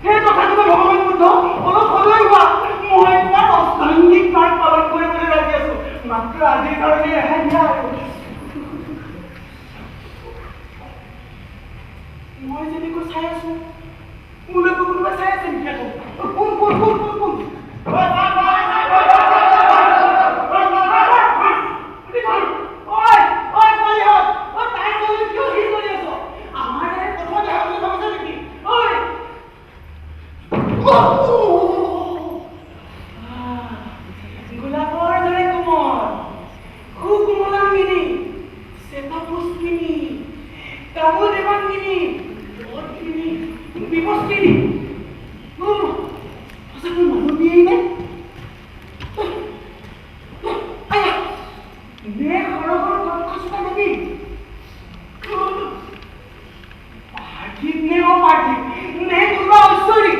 সেই কথাটো ভগৱান বুদ্ধ অলপ সদয় হোৱা। মই তোমাৰ অষ্টাংগিক মাৰ্গ পালন কৰিবলৈ লাগি আছো, মাত্ৰ আজিৰ কাৰণে ৰেহাই দিয়া আৰু। মই যেনেকৈ চাই আছো মোলৈকো কোনোবাই চাই আছে নেকি? কোন কোন কোন কোন কোন গোলাপৰ দৰে কোমল, সুকোমলাঙ্গিনী, শ্বেতপুষ্পিনী, কামদেৱাঙ্গিনী, অদ্ৰিনী, বিভস্ত্ৰিনী। সঁচাকৈ মানুহ দিয়েই নে? নে সৰগৰ কক্ষস্থ নদী? পাৰ্থিৱ নে অপাৰ্থিৱ? নে কোনোবা ঐশ্বৰিক?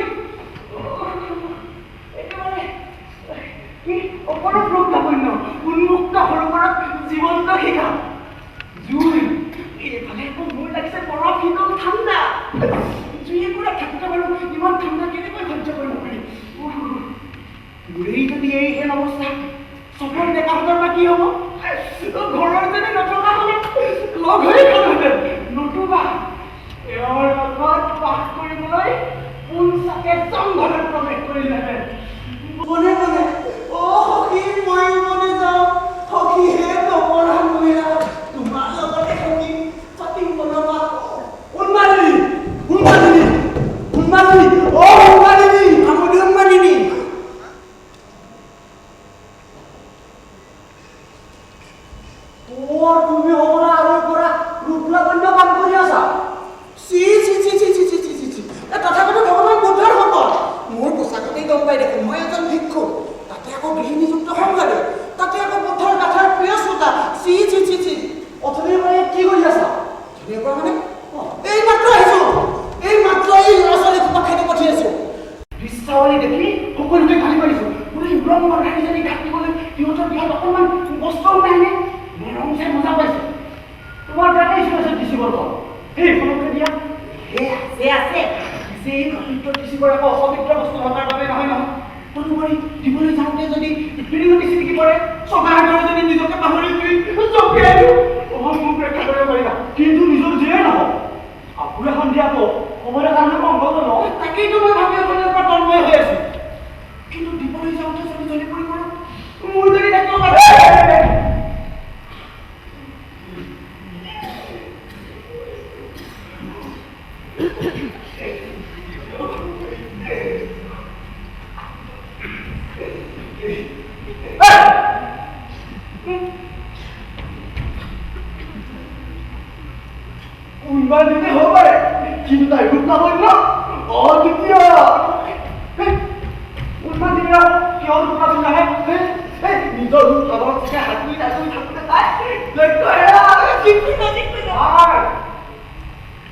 অপৰূপ ৰূপলাবণ্য, উন্মুক্ত সৰোবৰত জীৱন্ত শিখা, জুই। এইফালে আকৌ মোৰ লাগিছে বৰফ শীতল ঠাণ্ডা। জুইয়ে পুৰা থাকোঁতে বাৰু ইমান ঠাণ্ডা কেনেকৈ সহ্য কৰিব পাৰি? মোৰেই যদি এইহেন অৱস্থা, চবৰ ডেকাহঁতৰ বা কি হ'ব? ঘৰৰ যদি নথকা হ'লে লগ হৈ খালোহেঁতেন, নতুবা এওঁৰ লগত বাস কৰিবলৈ পোনচাকে জংঘলত প্ৰৱেশ কৰিলেহেঁতেন। মনে মনে সখী ময়ো মনে যাওঁ, সখীহে নপঢ়া মহিলা, তোমাৰ লগতে সখী পাতিম বনবা। উন্মাদিনী উন্মাদিনী উন্মাদিনী উন্মাদিনী আমোদী উন্মাদিনী। তুমি হ'বলা আৰু পৰা ৰূপলাবণ্য কাম কৰি আছা? C C C C C C C C C তথাপিতো ভগৱান বুদ্ধৰ ভকত। মোৰ পোচাকতেই গম পাই দেখোন মই এজন ভিক্ষুক, তাতে আকৌ গৃহিণীযুক্ত সংসাৰী, তাতে আকৌ বুদ্ধৰ গাথাৰ প্ৰিয় শ্ৰোতা। চি চি চি চি অথনিৰ পৰা কি কৰি আছা? অথনিৰ পৰা মানে এই মাত্ৰ আহিছো, এই মাত্ৰ এই ল'ৰা ছোৱালী সোপা খেদি পঠিয়াইছো। দৃশ্যাৱলী দেখি সকলোকে গালি পাৰিছো। বোলে উলংঘৰ ৰাণীজনী ঢাকিবলৈ সিহঁতৰ বিয়াত অকণমান বস্ত্ৰও নাইনে? ৰং চাই মজা পাইছে। তোমাৰ তাতেই চোৱাচোন ডিচিবৰ ঘৰ, সেইখনকে দিয়া আছে আছে। সেই পবিত্ৰ ডিচিবৰ আকৌ অপবিত্ৰ বস্তু ভকাৰ বাবে নহয় নহয়। তদুপৰি দিবলৈ যাওঁতে যদি পিৰিঙতি চিটিকি পৰে, চকাৰ দৰে যদি নিজকে পাহৰি জপিয়াই দিওঁ, মোক ৰক্ষা কৰিব পাৰিবা। কিন্তু নিজৰ যিয়ে নহওক কাপোৰ এখন দিয়াটো সময়ৰ কাৰণে মংগল নহ। তাকেইতো মই ভাবি অকণৰ পৰা তন্ময় হৈ আছো। কিন্তু দিবলৈ যাওঁতে যদি জ্বলি পৰি পৰো, মোৰ যদি দায়িত্ব কোনোবা দিনে হ'ব পাৰে, কিন্তু তাই ৰূপলাবণ্য অদ্বিতীয়। কোনোবা দিনে কিয় ৰূপলাবণ্য আহে? নিজৰ ৰূপ ভাৱত চাগে হাতুৰি নাতুৰি থাকোঁতে তাই লক্ষ্য হেৰা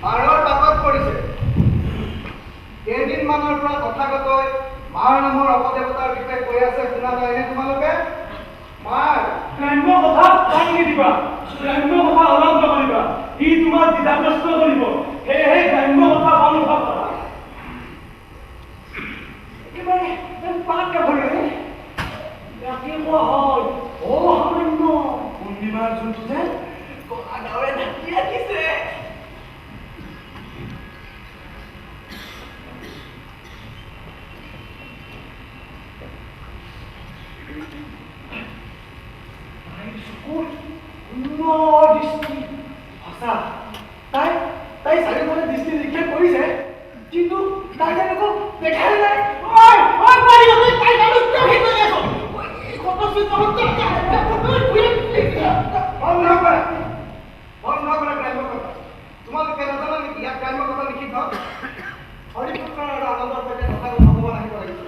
মাৰৰ বাটত পৰিছে। কেইদিনমানৰ পৰা তথাগতই মাৰ নামৰ অপদেৱতাৰ বিষয়ে কৈ আছে, শুনা যায়নে তোমালোকে? মাৰ গ্ৰাম্য কথা টানি নিদিবা, গ্ৰাম্য কথা অলপ নকৰিবা, ই তোমাক দ্বিধাগ্ৰস্ত কৰিব। সেয়েহে গ্ৰাম্য কথা অনুভৱ কৰা। একেবাৰে পাতকে ভৰিলে ৰাতিপুৱা হয় সামান্য পূৰ্ণিমাৰ যোনটো যে কলা ডাৱৰে ঢাকি ৰাখিছে। তাই চাৰিওফালে দৃষ্টি নিক্ষেপ কৰিছে, কিন্তু তাই যেনেকৈ দেখাই নাই। তোমালোকে নাজানা নেকি ইয়াত গ্ৰাম্য কথা লিখি থওক? হৰিপুত্ৰ আৰু আনন্দৰ সৈতে কথা ভগৱান আহিব লাগিব।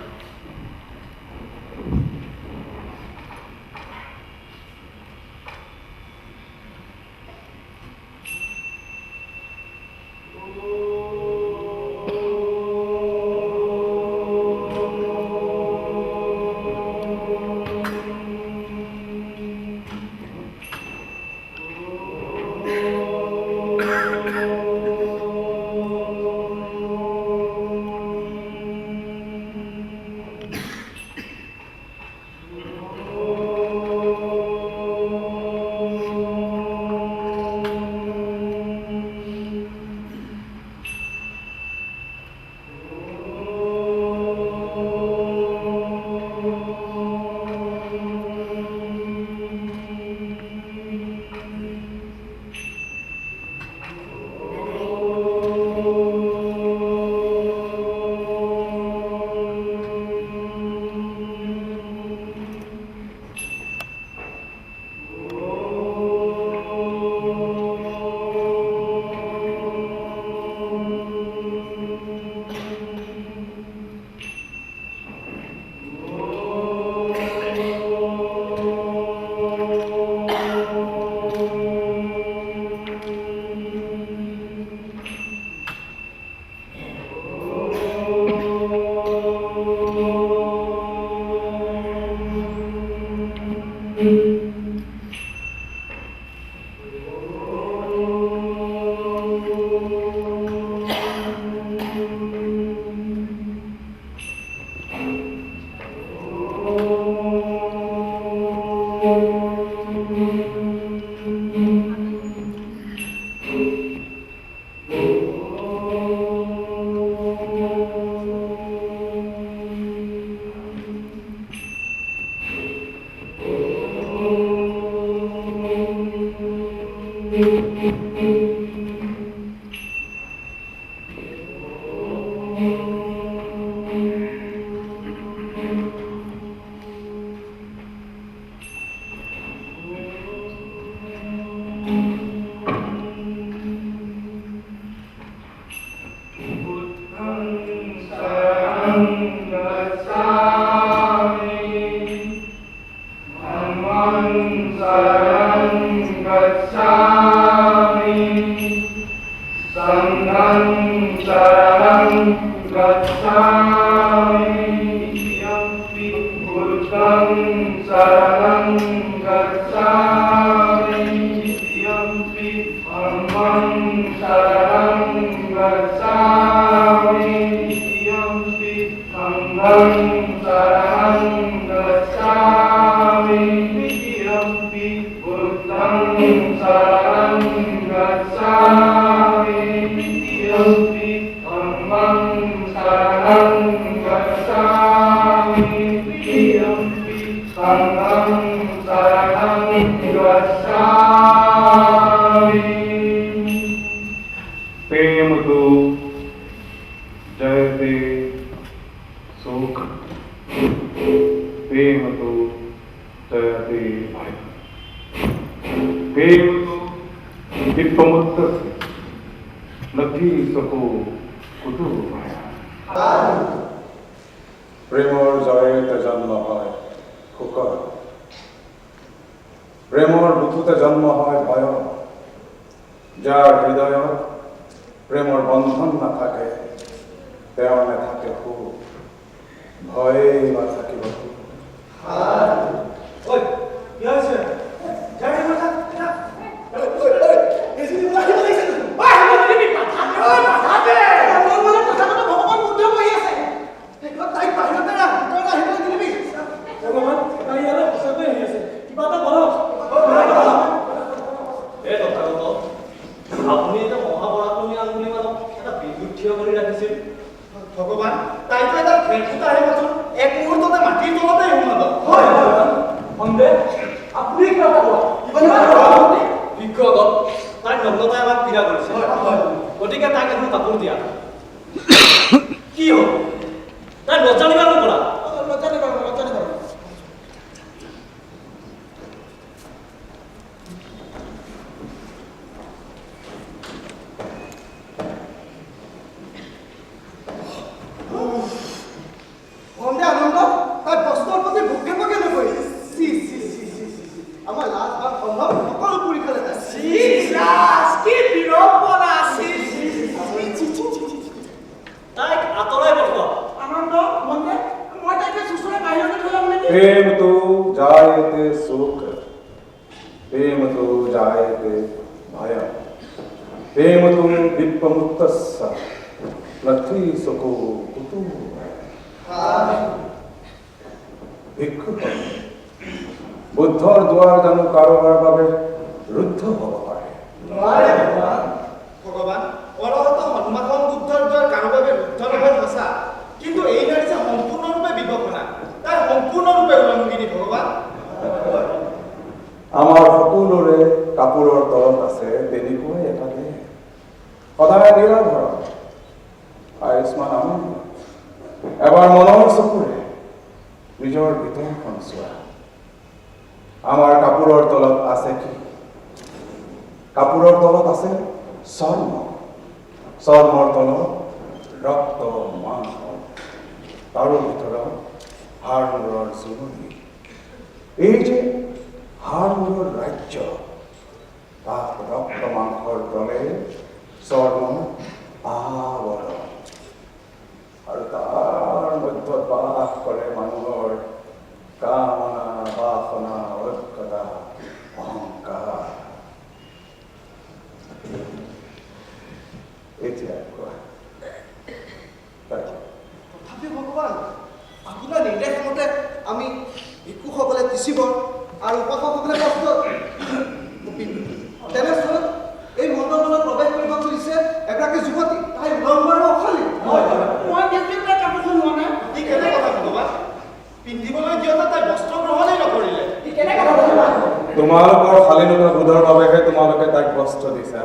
তোমালোকৰ শালীনতা বোধৰ বাবেহে তোমালোকে তাইক বস্ত্ৰ দিছা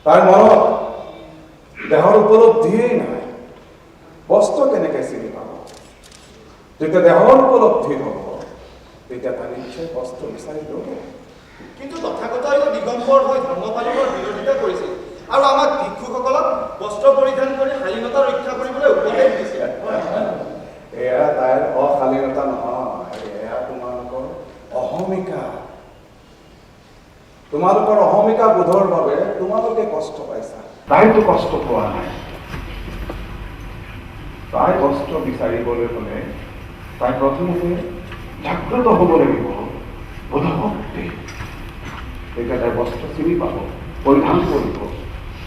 তাইৰ মনত দেহৰ উপলব্ধিয়েই নাই বস্ত্ৰ কেনেকৈ চিনি পাব যেতিয়া দেহৰ উপলব্ধি হ'ব তেতিয়া তাই নিশ্চয় বস্ত্ৰ বিচাৰি ল'ব কিন্তু তথাগতই দিগম্বৰ হৈ ধৰ্ম পালনৰ বিৰোধিতা কৰিছিল আৰু আমাক ভিক্ষুসকলক বস্ত্ৰ পৰিধান কৰি শালীনতা ৰক্ষা কৰিবলৈ উপদেশ দিছিল এয়া তাইৰ অশালীনতা নহয় এয়া তোমালোকৰ অহমিকা তোমালোকৰ অহমিকা বোধৰ বাবে তোমালোকে কষ্ট পাইছা তাইতো কষ্ট পোৱা নাই তাই কষ্ট বিচাৰিবলৈ হ'লে তাই প্ৰথমতে জাগ্ৰত হ'ব লাগিব বোধশক্তি তেতিয়া তাই বস্ত্ৰ চিনি পাব পৰিধান কৰিব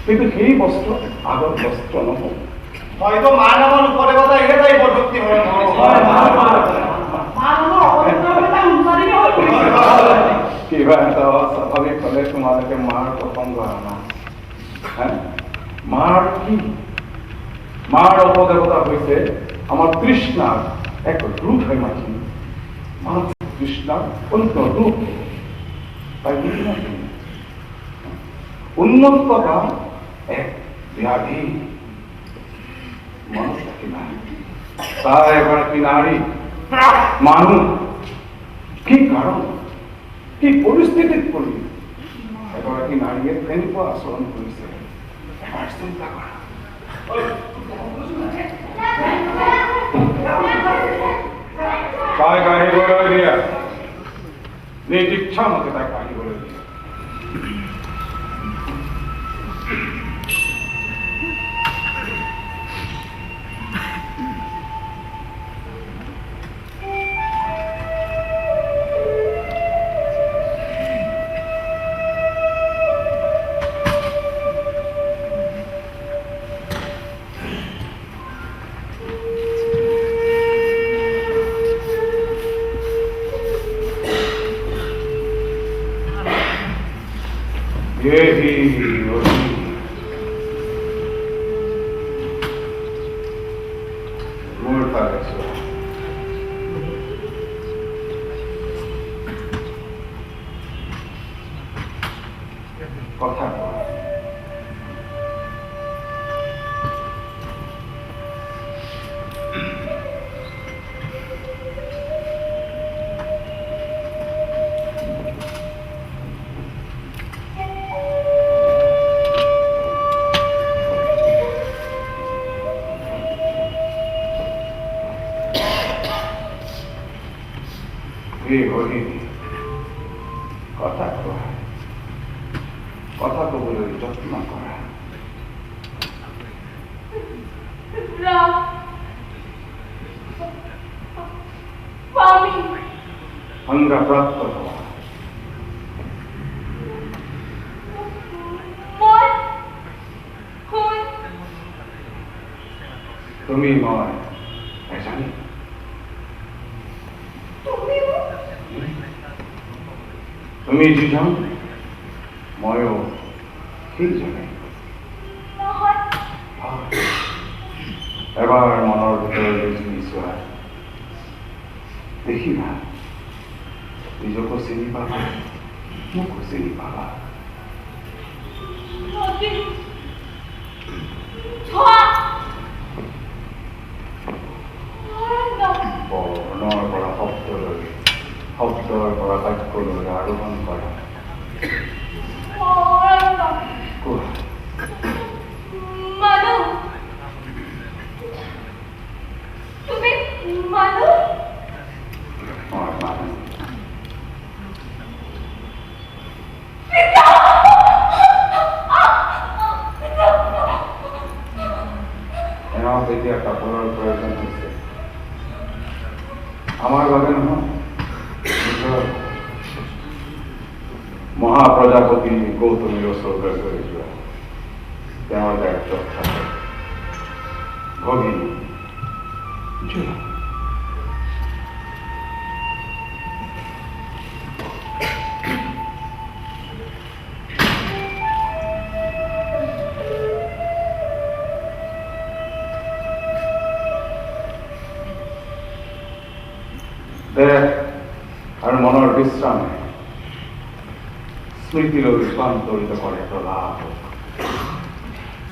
কিন্তু সেই বস্ত্ৰ আগৰ বস্ত্ৰ নহ'ব হয়তো মাৰ নামৰ উপদেৱতা ইহে তাই বৰভক্তি হৰণ কিবা এটা অস্বাভাৱিক হ'লে তোমালোকে মাৰ প্ৰসংগ আনা মাৰ কি মাৰ উপদেৱতা হৈছে আমাৰ তৃষ্ণাৰ এক ৰূপ হয় মাটি মাৰ তৃষ্ণাৰ অন্য ৰূপ তাই বুজি নাছিল উন্মত্ততা এক ব্যাধি মনত ৰাখিবা তাই এগৰাকী নাৰী মানুহ কি কাৰণ কি পৰিস্থিতিত পৰি এগৰাকী নাৰীয়ে কেনেকুৱা আচৰণ কৰিছে এবাৰ চিন্তা কৰা তাইক আহিবলৈ দিয়া নিজ ইচ্ছা মতে তাইক আহিবলৈ দিয়া কথা কথা কোৱা কথা ক'বলৈ যত্ন কৰা সংজ্ঞাপ্ৰাপ্ত হোৱা তুমি মই এজনী তুমি যিজন ময়ো সেইজনে এবাৰ মনৰ ভিতৰলৈ জুমি চোৱা দেখিবা নিজকো চিনি পাবা মোকো চিনি পাবা বৰ্ণৰ পৰা শব্দলৈ শব্দৰ পৰা বাক্যলৈ আৰোহণ কৰা এতিয়া কাপোৰৰ প্ৰয়োজন হৈছে আমাৰ বাবে নহয় মহাপ্ৰজাপতি গৌতমীৰ ওচৰলৈ লৈ যোৱা তেওঁৰ দায়িত্বত থাকে ভগিনী যোৱা দেহ আৰু মনৰ বিশ্ৰামে স্মৃতিলৈ ৰূপান্তৰিত কৰে প্ৰলাপ